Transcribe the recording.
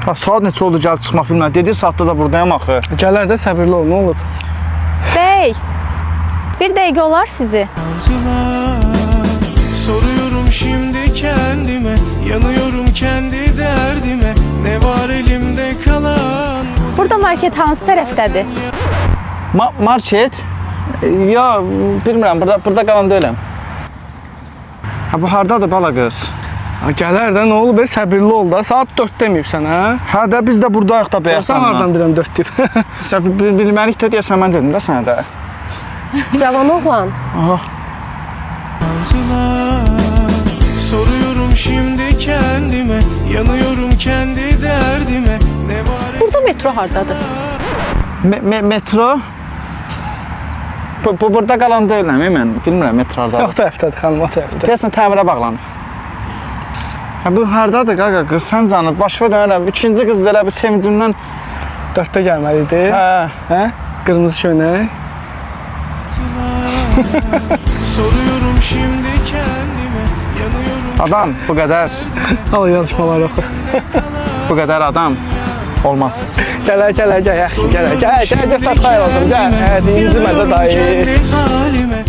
Ha, saat neçə oldu gəlib çıxmaq bilməm. Dedi saatda da buradayım axı. Gələr də səbirli ol, nə olur? Bey, bir dəqiqə olar sizi. Soruyorum şimdi kendime, yanıyorum kendi derdime. Ne var elimde kalan? Burada market hansı tərəfdədir? Market? Ya, bilmirəm, burada qalan deyiləm. Ha, bu hardadır bala qız? Ha, gələr də, nə olur? Belə səbirli ol da. Saat 4 deməyibsən, hə? Hə də biz də buradayıq da Sən bəyəxtanla. hardan biləm 4 deyib? Sən bilməlik də deyəsən mən dedim də sənə də. Cavan oğlan. Aha. Soruyorum şimdi kendime, yanıyorum kendi derdime. Ne var Burada metro hardadır? Metro? Burada qalan deyiləm, mən bilmirəm metro hardadır. Yox tərəfdədir, xanım, o tərəfdə. Deyəsən təmirə bağlanıb. Ha, bu hardadır qaqa qız, sən canır, başıma dönərəm. İkinci qız elə bir sevincimdən... 4-də gəlməli idi. Hə. Hə? Qırmızı köynək. soruyorum şimdi kendime, yanıyorum Adam, bu qədər, Al yazışmalar yox. bu qədər adam olmaz. Gələr, yaxşı, gələr. Gəl, satxay lazım, gəl. Hə, incimə də dayı. kendi halime.